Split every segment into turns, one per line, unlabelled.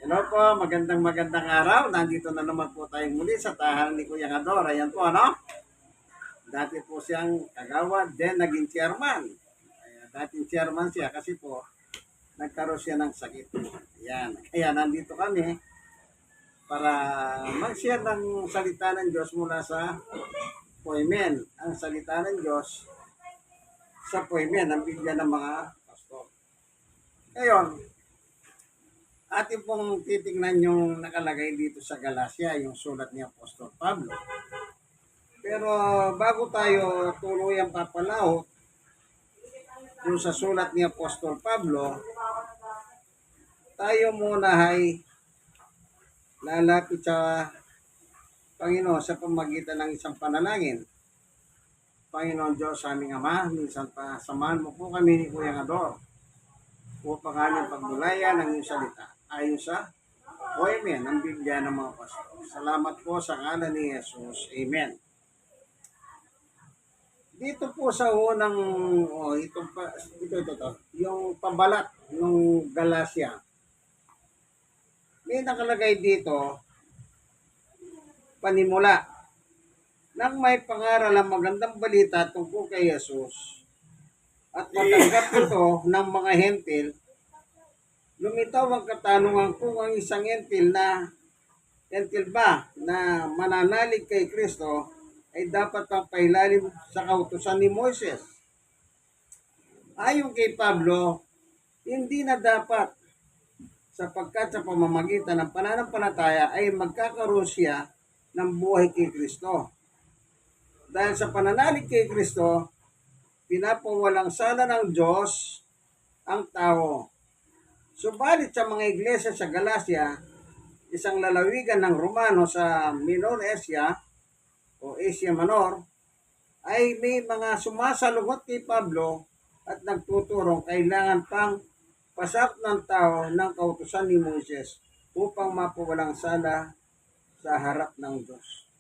Hello po, magandang araw. Nandito na naman po tayo muli sa tahanan ni Kuya Ador. Ayan po, ano? Dati po siyang kagawad, then naging chairman. Dating chairman siya kasi po, nagkaroon siya ng sakit. Ayan. Kaya nandito kami para mag-share ng salita ng Diyos mula sa Poemen. Ang salita ng Diyos sa Poemen, ang Biblia ng mga pastor. Ngayon, atin pong titingnan yung nakalagay dito sa Galacia, yung sulat ni Apostol Pablo. Pero bago tayo tuluyang papalaw yung sa sulat ni Apostol Pablo, tayo muna ay lalapit sa Panginoon sa pamagitan ng isang panalangin. Panginoon Diyos, aming Ama, minsan pa samahan mo po kami ni Kuya Ador upang aming pagbulayan ng iyong salita ayon sa Poemen, ang Biblia ng mga pastor. Salamat po sa ngalan ni Jesus. Amen. Dito po sa unang, ito, yung pambalat ng Galacia. May nakalagay dito, panimula. Nang may pangaral ang magandang balita tungkol kay Jesus at matanggap ito ng mga hentil, lumitaw ang katanungan kung ang isang hentil ba na mananalig kay Kristo ay dapat pang pailalim sa kautusan ni Moises. Ayon kay Pablo, hindi na dapat sapagkat sa pamamagitan ng pananampalataya ay magkakaroon siya ng buhay kay Kristo. Dahil sa pananalig kay Kristo, pinapawalang sala ng Diyos ang tao. Subalit sa mga iglesia sa Galacia, isang lalawigan ng Romano sa Minor Asia o Asia Minor, ay may mga sumasalungot kay Pablo at nagtuturong kailangan pang pasak ng tao ng kautusan ni Moises upang mapawalang sala sa harap ng Diyos.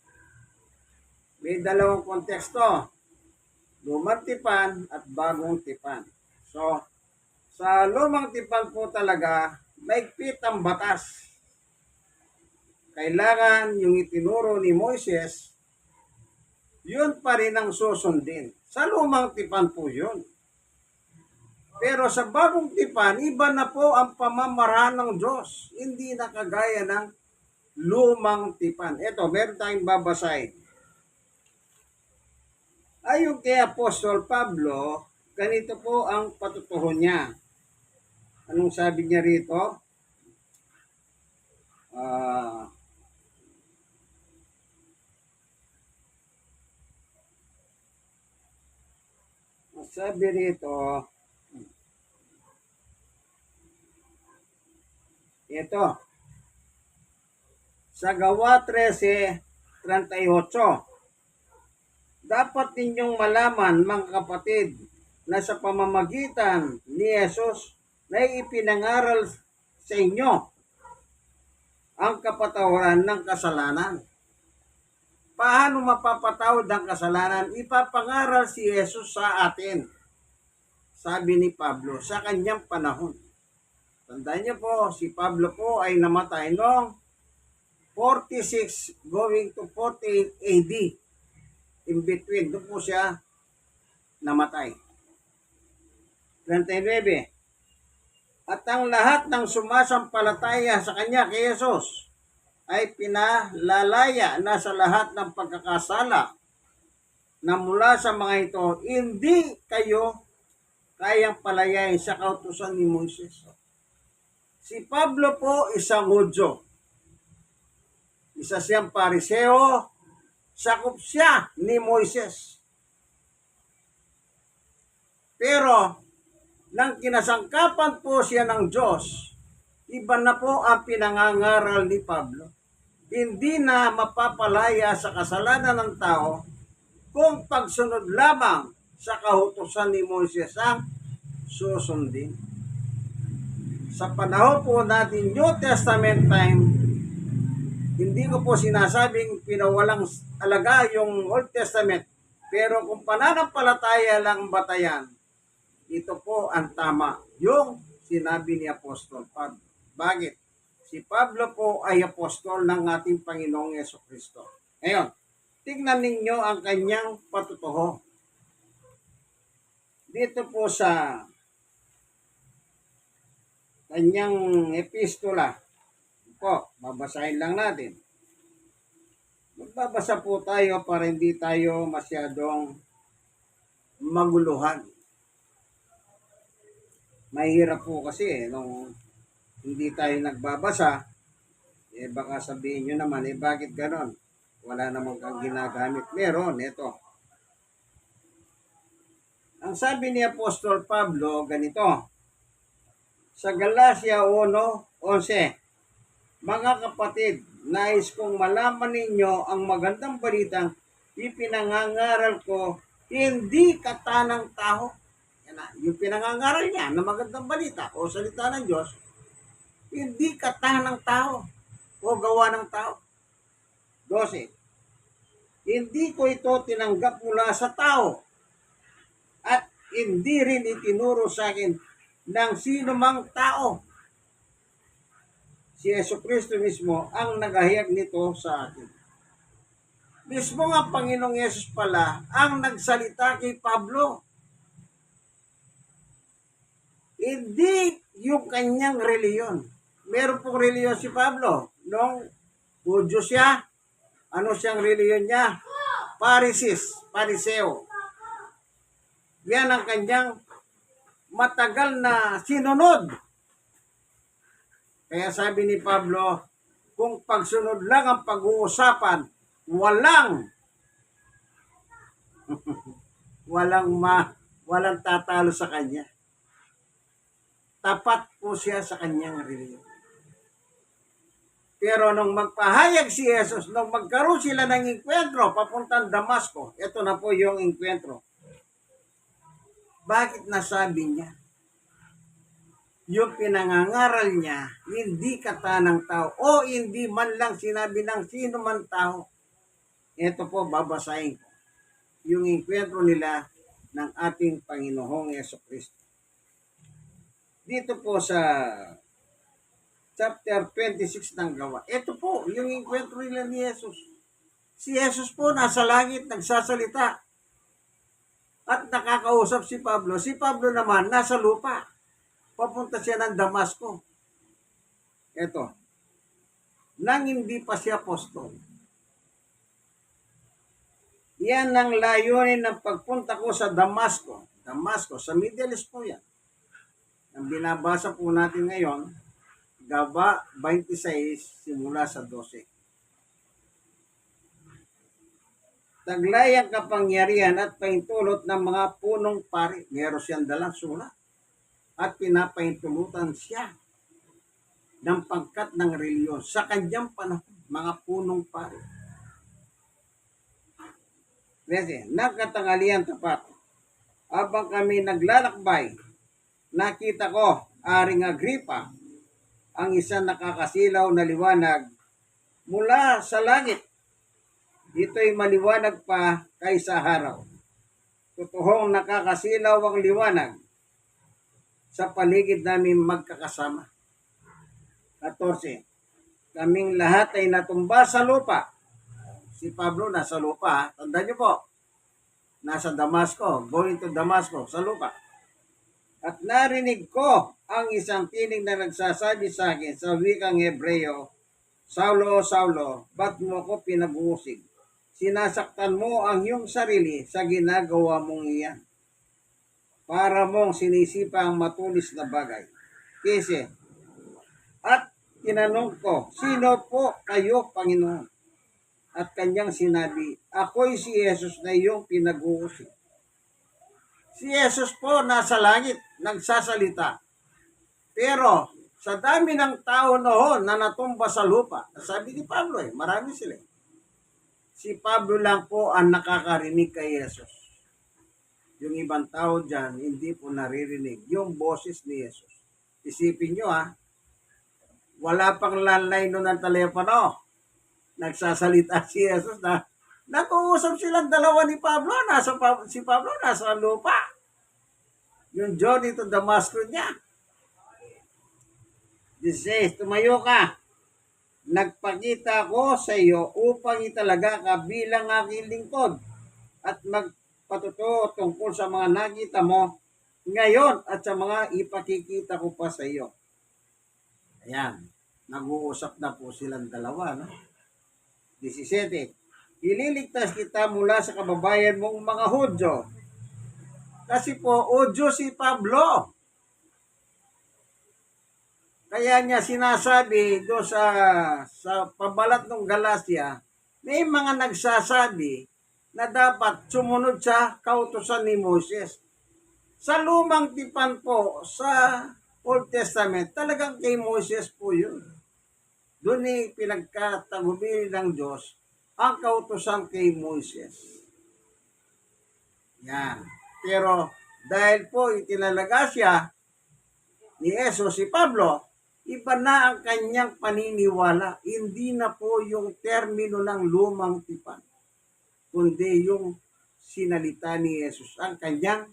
May dalawang konteksto, lumang tipan at bagong tipan. So, sa lumang tipan po talaga, maigpit ang batas. Kailangan yung itinuro ni Moises, yun pa rin ang susundin. Sa lumang tipan po yun. Pero sa bagong tipan, iba na po ang pamamaraan ng Diyos. Hindi na kagaya ng lumang tipan. Ito, meron tayong babasahin. Ayon kay Apostol Pablo, ganito po ang patutuho niya. Anong sabi niya rito? Sabi rito, ito, sa Gawa 13:38, dapat ninyong malaman, mga kapatid, na sa pamamagitan ni Jesus na ipinangaral sa inyo ang kapatawaran ng kasalanan. Paano mapapatawad ang kasalanan? Ipapangaral si Jesus sa atin, sabi ni Pablo, sa kanyang panahon. Tandaan niyo po, si Pablo po ay namatay noong 46 going to 48 AD. In between, doon po siya namatay. 39. At ang lahat ng sumasampalataya sa kanya kay Jesus ay pinalalaya na sa lahat ng pagkakasala na mula sa mga ito, hindi kayo kayang palayain sa kautusan ni Moises. Si Pablo po isang Hudyo. Isa siyang Pariseo, sakop siya ni Moises. Pero, nang kinasangkapan po siya ng Diyos, iba na po ang pinangangaral ni Pablo. Hindi na mapapalaya sa kasalanan ng tao kung pagsunod lamang sa kautusan ni Moises ang susundin. Sa panahon po natin New Testament time, hindi ko po sinasabing pinawalang alaga yung Old Testament, pero kung pananampalataya lang batayan, ito po ang tama, yung sinabi ni Apostol Pablo. Bakit? Si Pablo po ay apostol ng ating Panginoong Jesucristo. Ngayon, tignan ninyo ang kanyang patutuho. Dito po sa kanyang epistola, po, babasahin lang natin. Magbabasa po tayo para hindi tayo masyadong maguluhan. Mahirap po kasi nung hindi tayo nagbabasa, baka sabihin nyo naman, bakit ganon? Wala namang kang ginagamit. Meron, ito. Ang sabi ni Apostol Pablo, ganito, sa Galacia 1:11, mga kapatid, nais kong malaman ninyo ang magandang balitang ipinangangaral ko, hindi katanang tao. Yan na, yung pinangangaral niya na magandang balita o salita ng Diyos, hindi katanang tao o gawa ng tao. 12. Hindi ko ito tinanggap mula sa tao at hindi rin itinuro sa akin ng sino mang tao. Si Jesucristo mismo ang naghahayag nito sa atin. Mismo nga Panginoong Yesus pala ang nagsalita kay Pablo. Hindi yung kanyang reliyon. Meron pong reliyon si Pablo. Nung Hudyo siya, ano siyang reliyon niya? Pariseo. Yan ang kanyang matagal na sinunod. Kaya sabi ni Pablo, kung pagsunod lang ang pag-uusapan, walang tatalo sa kanya. Tapat po siya sa kanyang reliyon. Pero nung magpahayag si Jesus, nung magkaroon sila ng enkwentro papuntang Damasco, ito na po yung enkwentro. Bakit nasabi niya? Yung pinangangaral niya, hindi katanang tao o hindi man lang sinabi ng sino man tao. Ito po, babasahin ko. Yung enkwentro nila ng ating Panginoong Jesucristo. Dito po sa chapter 26 ng Gawa. Ito po, yung enkwentro nila ni Jesus. Si Jesus po nasa langit, nagsasalita. At nakakausap si Pablo. Si Pablo naman nasa lupa. Papunta siya ng Damasco. Ito. Nang hindi pa siya apostol. Yan ang layunin ng pagpunta ko sa Damasco. Damasco, sa Middle East po yan. Ang binabasa po natin ngayon, Gaba 26, simula sa 12. Taglay ang kapangyarihan at paintulot ng mga punong pari. Meron siyang dalang sulat. At pinapaintulutan siya ng pangkat ng reliyon sa kanyang panahon, mga punong pari. Kasi, nagkatanghalian tapat. Habang kami naglalakbay, nakita ko, Aring Agripa, ang isang nakakasilaw na liwanag mula sa langit. Dito'y maliwanag pa kaysa araw. Totoong nakakasilaw ang liwanag sa paligid namin magkakasama. 14. Kaming lahat ay natumba sa lupa. Si Pablo nasa lupa. Tandaan niyo po. Nasa Damasco. Going to Damasco. Sa lupa. At narinig ko ang isang tinig na nagsasabi sa akin sa wikang Hebreo, Saulo, Saulo, ba't mo ko pinag-uusig? Sinasaktan mo ang iyong sarili sa ginagawa mong iyan. Para mong sinisipa ang matulis na bagay. Kasi, at tinanong ko, sino po kayo, Panginoon? At kanyang sinabi, ako'y si Jesus na iyong pinag-uusig. Si Jesus po nasa langit, nagsasalita. Pero sa dami ng tao noon na natumba sa lupa, sabi ni Pablo marami sila. Si Pablo lang po ang nakakarinig kay Jesus. Yung ibang tao dyan, hindi po naririnig yung boses ni Jesus. Isipin nyo wala pang landline noon ng telepono. Nagsasalita si Jesus na nag-uusap silang dalawa ni Pablo. Si Pablo nasa lupa. Yung journey to Damascus niya. 16, tumayo ka. Nagpakita ko sa iyo upang italaga ka bilang aking lingkod at magpatuto tungkol sa mga nakita mo ngayon at sa mga ipakikita ko pa sa iyo. Ayan, nag-uusap na po silang dalawa. No? 17, ililigtas kita mula sa kababayan mong mga Hudyo. Kasi po, Hudyo si Pablo. Kaya niya sinasabi do sa pabalat ng Galacia, may mga nagsasabi na dapat sumunod sa kautusan ni Moses. Sa lumang tipan po, sa Old Testament, talagang kay Moses po yun. Doon pinagkatagubili ng Diyos ang kautusan kay Moses. Yan. Pero dahil po itinalaga siya ni Jesus si Pablo, iba na ang kanyang paniniwala. Hindi na po yung termino ng lumang tipan, kundi yung sinalita ni Jesus ang kanyang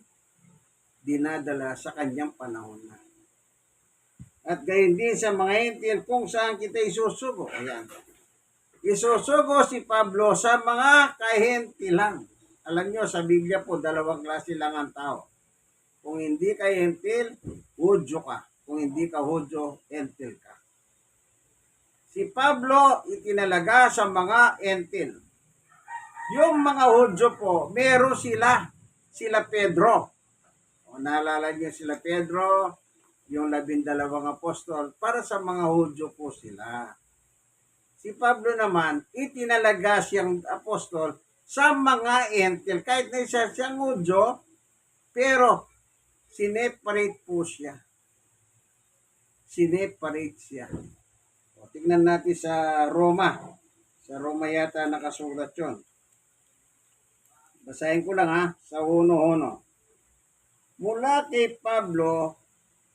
dinadala sa kanyang panahon na. At gayon din sa mga Hentil kung saan kita isusugo. Ayan. Isusugo si Pablo sa mga kahentilan. Alam nyo, sa Biblia po, dalawang klase lang ang tao. Kung hindi ka Hentil, Hudyo ka. Kung hindi ka Hudyo, Hentil ka. Si Pablo itinalaga sa mga Hentil. Yung mga Hudyo po, meron sila Pedro. O naalala niyo sila Pedro, yung 12 apostol, para sa mga Hudyo po sila. Si Pablo naman, itinalaga siyang apostol sa mga Hentil. Kahit na siyang Hudyo, pero sineparate po siya. Sineparate siya. O, tignan natin sa Roma. Sa Roma yata nakasulat yun. Basahin ko lang ha, sa 1:1. Mula kay Pablo,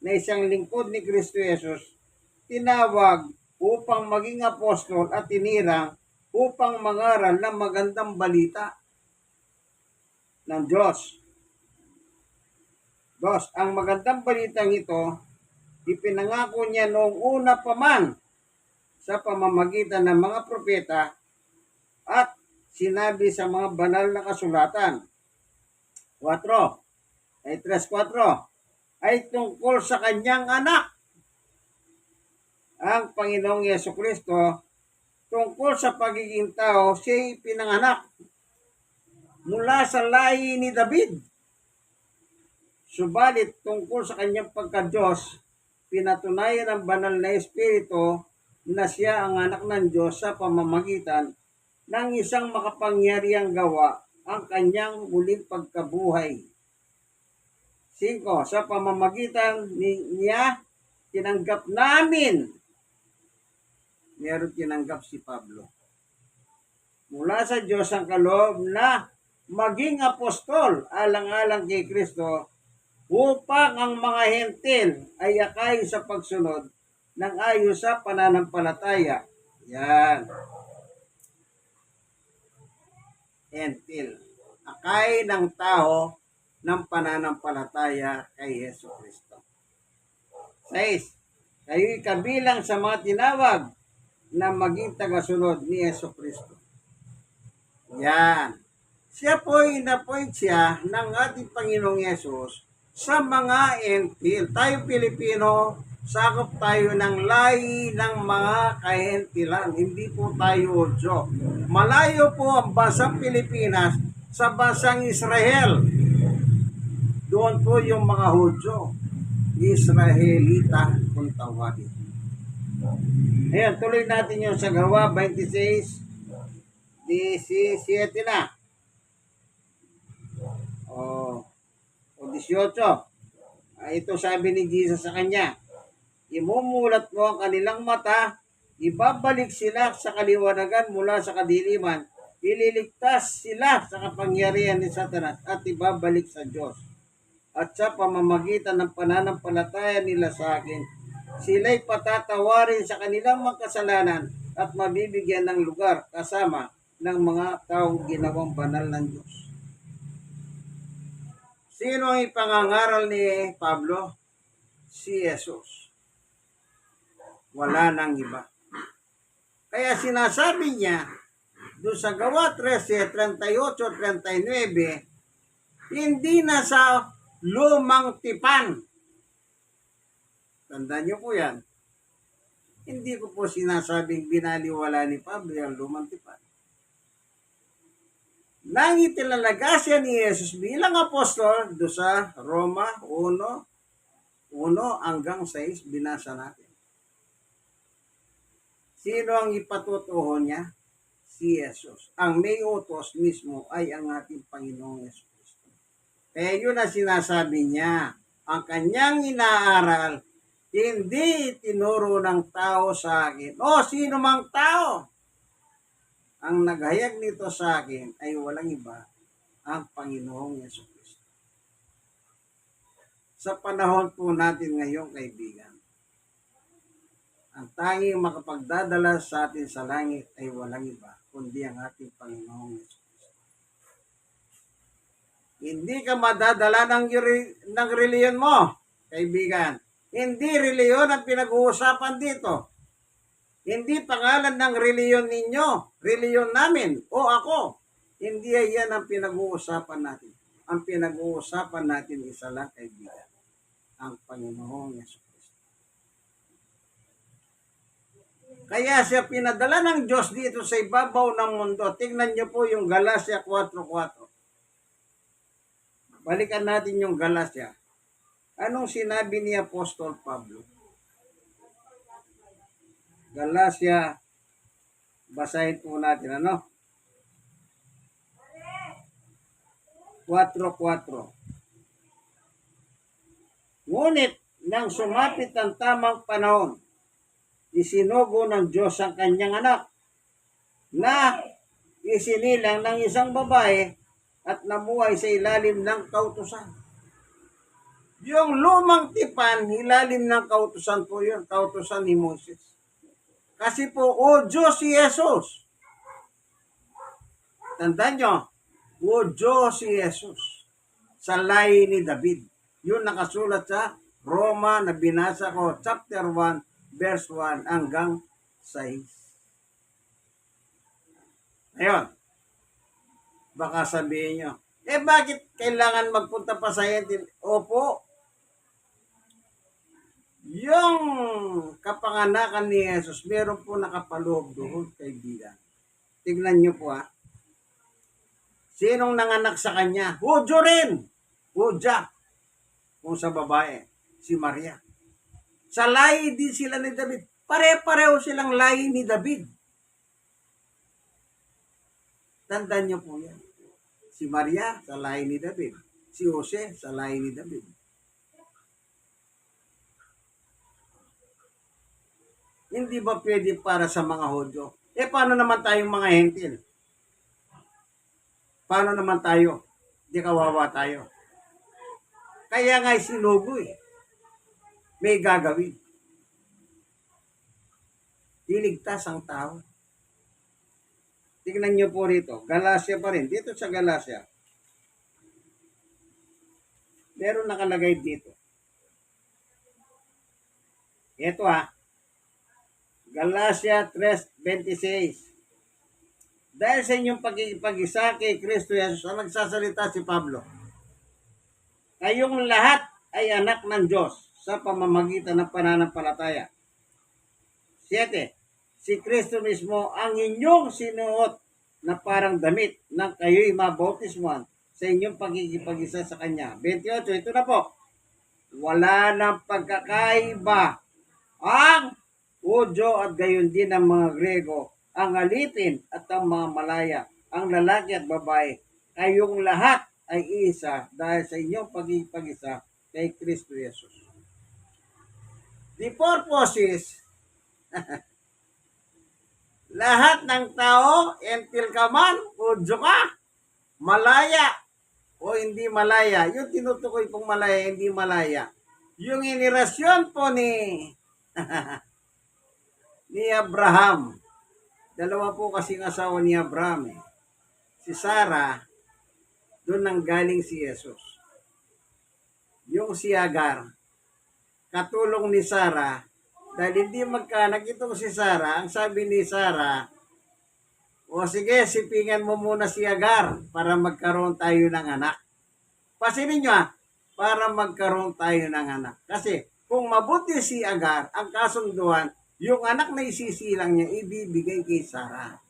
na isang lingkod ni Kristo Jesus, tinawag upang maging apostol at tinirang upang mangaral ng magandang balita ng Diyos. Ang magandang balitang ito, ipinangako niya noong una pa man sa pamamagitan ng mga propeta at sinabi sa mga banal na kasulatan. 3:4 ay tungkol sa kanyang anak, ang Panginoong Yesukristo. Tungkol sa pagiging tao, siya'y pinanganak mula sa lahi ni David. Subalit tungkol sa kanyang pagka-Diyos, pinatunayan ng banal na Espiritu na siya ang anak ng Diyos sa pamamagitan ng isang makapangyarihang gawa, ang kanyang muling pagkabuhay. 5. Sa pamamagitan niya, tinanggap namin. Meron tinanggap si Pablo. Mula sa Diyos ang kaloob na maging apostol alang-alang kay Kristo upang ang mga Hentil ay akay sa pagsunod ng ayos sa pananampalataya. Yan. Hentil. Akay ng tao ng pananampalataya kay Yesu Kristo. 6. Kayo'y kabilang sa mga tinawag na maging tagasunod ni Yesu Kristo. Yan. Siya po in-appoint siya ng ating Panginoong Yesus sa mga Hentil. Tayo Pilipino, sakop tayo ng lahi ng mga kahentilan. Hindi po tayo Hudyo. Malayo po ang bansang Pilipinas sa bansang Israel. Doon po yung mga Hudyo. Israelita kung tawagin. Ayan, tuloy natin yung sa Gawa 26:17 na. O 18. Ito sabi ni Jesus sa kanya, imumulat mo ang kanilang mata, ibabalik sila sa kaliwanagan mula sa kadiliman, ililigtas sila sa kapangyarihan ni Satanas at ibabalik sa Diyos. At sa pamamagitan ng pananampalataya nila sa akin, sila'y patatawarin sa kanilang mga kasalanan at mabibigyan ng lugar kasama ng mga taong ginawang banal ng Diyos. Sino ang ipangangaral ni Pablo? Si Jesus. Wala nang iba. Kaya sinasabi niya, doon sa Gawa 13, 38, 39, hindi na sa lumang tipan. Tandaan niyo po yan. Hindi ko po sinasabing binaliwala ni Pablo ang lumang tipan. Nang itinalaga siya ni Jesus bilang apostol, doon sa Roma 1, 1 hanggang 6, binasa natin. Sino ang ipatutuho niya? Si Jesus. Ang may utos mismo ay ang ating Panginoong Yesu Kristo. Kaya yun ang sinasabi niya. Ang kanyang inaaral, hindi tinuro ng tao sa akin. O sino mang tao. Ang naghayag nito sa akin ay walang iba, ang Panginoong Yesu Kristo. Sa panahon po natin ngayon, kaibigan, ang tanging makapagdadala sa atin sa langit ay walang iba, kundi ang ating Panginoong Yesu Kristo. Hindi ka madadala ng reliyon mo, kaibigan. Hindi reliyon ang pinag-uusapan dito. Hindi pangalan ng reliyon ninyo, reliyon namin, o ako. Hindi yan ang pinag-uusapan natin. Ang pinag-uusapan natin isa lang, kaibigan, ang Panginoong Yesu Kristo. Kaya siya pinadala ng Diyos dito sa ibabaw ng mundo. Tingnan niyo po yung Galatia 4:4. Balikan natin yung Galatia. Anong sinabi ni Apostol Pablo? Galatia, basahin po natin, 4:4. Ngunit nang sumapit ang tamang panahon, isinugo ng Diyos ang kanyang anak na isinilang ng isang babae at namuhay sa ilalim ng kautusan. Yung lumang tipan, ilalim ng kautusan po yun, kautusan ni Moses. Kasi po, o Diyos si Jesus. Tandaan nyo, o Diyos si Jesus. Sa lahi ni David. Yun nakasulat sa Roma na binasa ko, chapter 1, verse 1 hanggang 6. Ayun. Baka sabihin nyo, bakit kailangan magpunta pa sa hentil? Opo. Yung kapanganakan ni Jesus, meron po nakapaloob doon, kaibigan. Tignan nyo po Sinong nanganak sa kanya? Hudyo rin. Hudya. Kung sa babae, si Maria. Sa lahi din sila ni David. Pare-pareho silang lahi ni David. Tandaan niyo po yan. Si Maria, sa lahi ni David. Si Jose, sa lahi ni David. Hindi ba pwede para sa mga Hudyo? Paano naman tayong mga hentil? Paano naman tayo? Di kawawa tayo. Kaya nga sinugo May gagawin. Iligtas ang tao. Tingnan nyo po rito. Galatia pa rin. Dito sa Galatia. Meron nakalagay dito. Ito Galatia 3:26. Dahil sa inyong pagkikipag-isa kay Kristo Jesus, ang nagsasalita si Pablo. Kayong lahat ay anak ng Diyos sa pamamagitan ng pananampalataya. 7. Si Kristo mismo ang inyong sinuot na parang damit nang kayo'y mabautismuhan sa inyong pagkikipag-isa sa Kanya. 28. Ito na po. Wala nang pagkakaiba ang Hudyo at gayon din ang mga Grego, ang alipin at ang mga Malaya, ang lalaki at babae. Kayong lahat ay isa dahil sa inyong pagkikipag-isa kay Kristo Jesus. The purpose lahat ng tao, entil ka man, Hudyo ka, Malaya, o hindi Malaya. Yung tinutukoy pong Malaya, hindi Malaya. Yung inirasyon po ni Abraham. Dalawa po kasing asawa ni Abraham. Si Sarah, doon nang galing si Jesus. Yung si Agar, katulong ni Sarah, Dahil hindi magkanak itong si Sarah, ang sabi ni Sarah, o sige, sipingan mo muna si Agar para magkaroon tayo ng anak. Pasinin nyo para magkaroon tayo ng anak. Kasi kung mabuti si Agar, ang kasunduan, yung anak na isisilang niya, ibibigay kay Sarah.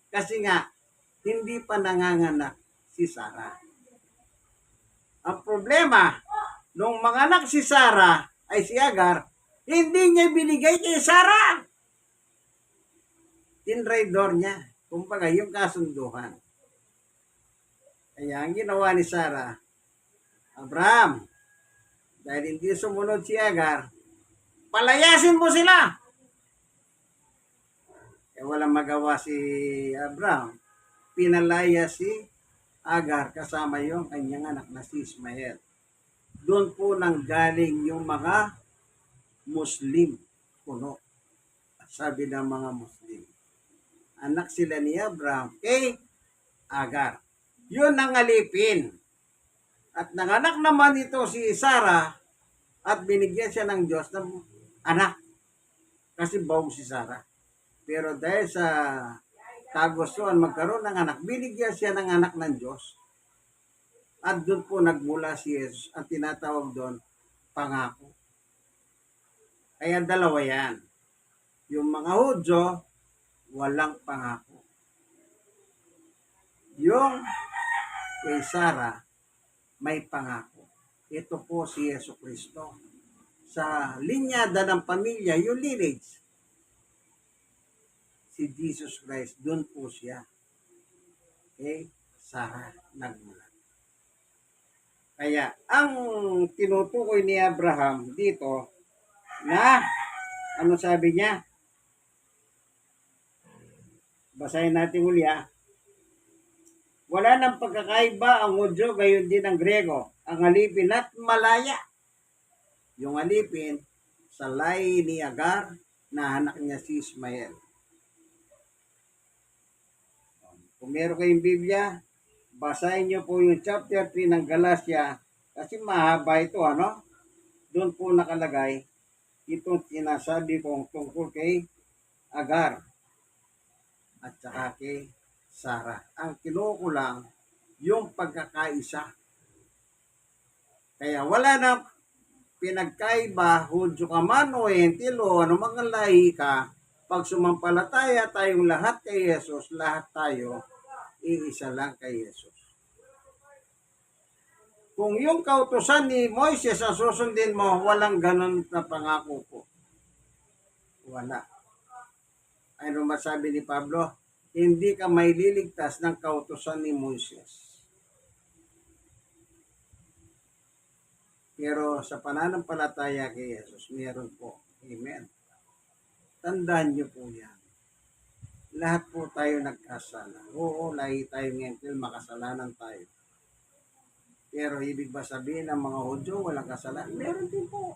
Kasi nga, hindi pa nanganganak si Sarah. Ang problema, nung manganak si Sarah, ay si Agar, hindi niya binigay kay Sarah. Tinraidor niya. Kumbaga, yung kasunduan. Kaya ang ginawa ni Sarah, Abraham, dahil hindi sumunod si Agar, palayasin mo sila. Eh walang magawa si Abraham. Pinalaya si Agar kasama yung kanyang anak na si Ismael. Doon po nanggaling yung mga Muslim. Puno. Sabi ng mga Muslim. Anak sila ni Abraham kay Agar. Yun ang alipin. At nanganak naman ito si Sarah at binigyan siya ng Diyos ng anak. Kasi bawang si Sarah. Pero dahil sa kagustuhan magkaroon ng anak, binigyan siya ng anak ng Diyos. At doon po nagmula si Jesus. Ang tinatawag doon, pangako. Kaya dalawa yan. Yung mga Hudyo, walang pangako. Yung kay Sarah, may pangako. Ito po si Yesu Kristo. Sa linyada ng pamilya, yung lineage, si Jesus Christ, doon po siya. Okay? Sarah nagmula. Kaya, ang tinutukoy ni Abraham dito, na, ano sabi niya? Basahin natin uli Wala nang pagkakaiba ang Hudyo, gayon din ang Grego, ang alipin at malaya. Yung alipin, sa lahi ni Agar, na anak niya si Ismael. Kung meron kayong Biblia, basahin niyo po yung chapter 3 ng Galatia, kasi mahaba ito, Doon po nakalagay, itong sinasabi kong tungkol kay Agar at saka kay Sarah. Ang kinuko lang, yung pagkakaisa. Kaya wala na pinagkaiba, Hudyo ka man o Hentil o anumang lahi ka, pag sumampalataya tayong lahat kay Jesus, lahat tayo, iisa lang kay Jesus. Kung yung kautusan ni Moises ang susundin mo, walang ganun na pangako po. Wala. Ano masabi ni Pablo? Hindi ka may liligtas ng kautusan ni Moises. Pero sa pananampalataya kay Jesus, meron po. Amen. Tandaan niyo po yan. Lahat po tayo nagkasala. Oo, lahi tayo ngayon, makasalanan tayo. Pero ibig ba sabihin ng mga Hudyo walang kasalanan? Meron din po.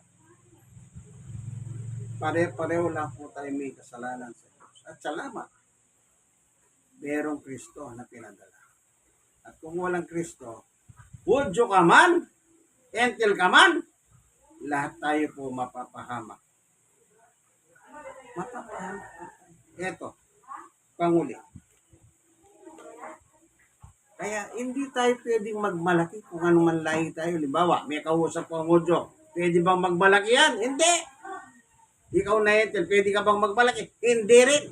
Pare-pareho lang po tayo may kasalanan sa Diyos. At salamat. Merong Kristo na pinadala. At kung walang Kristo, Hudyo ka man, Hentil ka man, lahat tayo po mapapahamak. Mapapahamak. Eto, panguli. Kaya hindi tayo pwedeng magmalaki kung anong manlahi tayo. Halimbawa, may kausap ko ang Hudyo. Pwede bang magmalaki yan? Hindi. Ikaw na Hentil, pwede ka bang magmalaki? Hindi rin.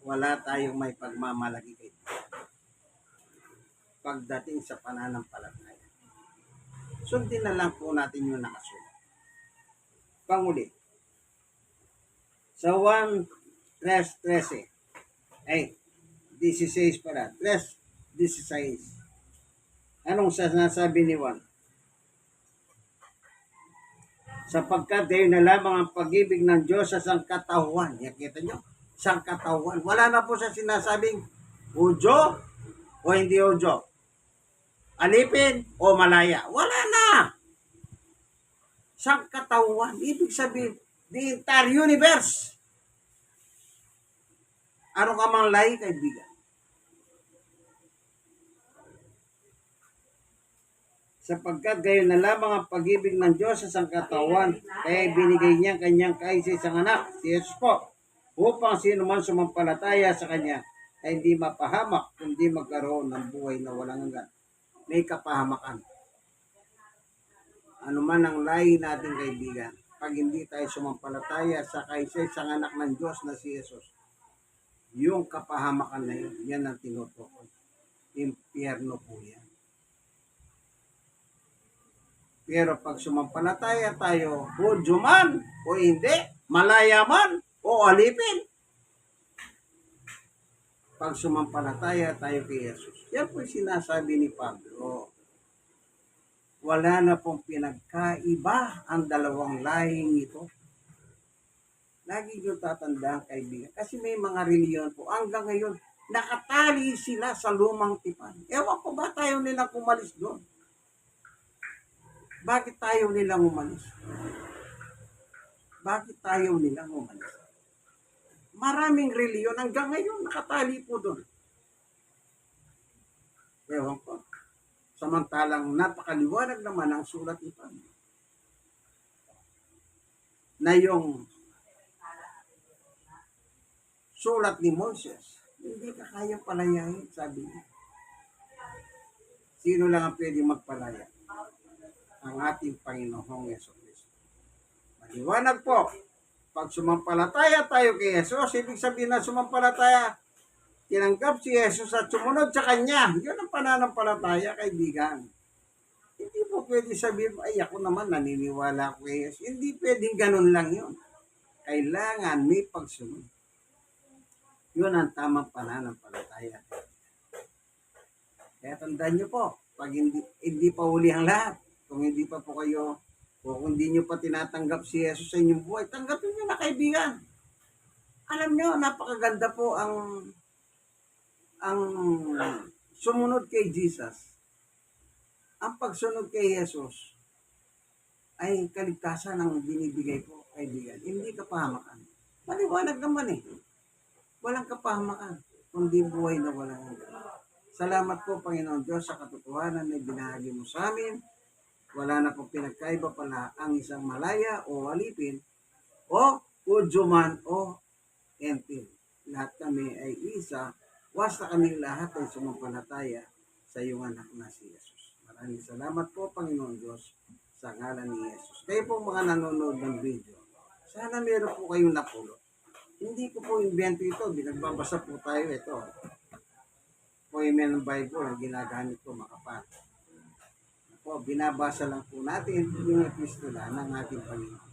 Wala tayong may pagmamalaki kay pagdating sa pananampalataya. Sundin na lang po natin yung nakasulat. Panguli. Sa 1:13. Ay, 16 pala. 3:16. Anong sinasabi ni Juan? Sapagkat gayon na lamang ang pag-ibig ng Diyos sa sangkatauhan. Nakita nyo? Sangkatauhan. Wala na po sa sinasabing Hudyo o hindi Hudyo. Alipin o malaya. Wala na. Sangkatauhan. Ibig sabihin, the entire universe. Ano ka mang lahi, kaibigan? sapagkat gayon na lamang ang pag-ibig ng Diyos sa sangkatawan, kaya binigay niya ang kanyang kaisa-isang anak, si Jesus po, upang sino man sumampalataya sa kanya ay hindi mapahamak, kundi magkaroon ng buhay na walang hanggan. May kapahamakan. Ano man ang lahi natin kaibigan, pag hindi tayo sumampalataya sa kaisa-isang anak ng Diyos na si Jesus, yung kapahamakan na yun, yan ang tinutukoy. Impyerno po yan. Pero pag sumampalataya tayo, Hudyo man o hindi, Malaya man o alipin, pag sumampalataya tayo kay Jesus, yan po sinasabi ni Pablo. Wala na pong pinagkaiba ang dalawang lahing ito. Lagi nyo tatandaan, kaibigan. Kasi may mga reliyon po, hanggang ngayon, nakatali sila sa lumang tipan. Ewan ko ba tayo nilang umalis doon? Bakit tayo nilang umalis? Bakit tayo nilang umalis? Maraming reliyon hanggang ngayon nakatali po doon. Ewan ko. Samantalang napakaliwanag naman ang sulat ni Pablo. Na yung sulat ni Moses, hindi ka kayang palayain, sabi niya. Sino lang ang pwedeng magpalaya? Ang ating Panginoong Jesucristo. Maliwanag po, pag sumampalataya tayo kay Jesus, ibig sabihin na sumampalataya, tinanggap si Jesus at sumunod sa Kanya. Yun ang pananampalataya, kaibigan. Hindi po pwede sabihin, ay ako naman naniniwala ko kay Jesus. Hindi pwedeng ganun lang yun. Kailangan may pagsunod. Yun ang tamang pananampalataya. Kaya tandaan nyo po, pag hindi pa huli ang lahat, kung hindi pa po kayo, o kung hindi nyo pa tinatanggap si Jesus sa inyong buhay, tanggapin nyo na, kaibigan. Alam nyo, napakaganda po ang sumunod kay Jesus. Ang pagsunod kay Jesus ay kaligtasan ang binibigay ko, kaibigan. Hindi kapahamakan. Maliwanag naman eh. Walang kapahamakan, kundi buhay na walang hanggan. Salamat po, Panginoon Diyos, sa katotohanan na binahagi mo sa amin. Wala na pong pinagkaiba pala ang isang malaya o alipin o Hudyo man o Entil. Lahat kami ay isa, basta kami lahat ay sumampalataya sa iyong anak na si Jesus. Maraming salamat po, Panginoon Diyos, sa ngalan ni Jesus. Kayo po mga nanonood ng video, sana meron po kayong napulot. Hindi ko po invento ito, binagbabasa po tayo ito. Poema ng Bible ang ginagamit ko, makapal. Po, binabasa lang po natin yung epistula ng ating Panginoon.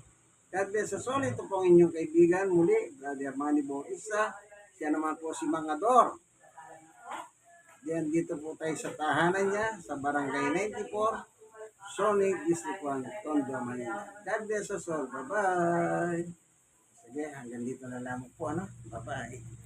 God bless us all. Ito po ang inyong kaibigan muli, Brother Manny Bautista. Siya naman po si Mangador. Diyan dito po tayo sa tahanan niya, sa Barangay 94, Sonic District 1, Tondo, Manila. God bless us all. Bye-bye. Sige, hanggang dito na lamang po. Bye-bye.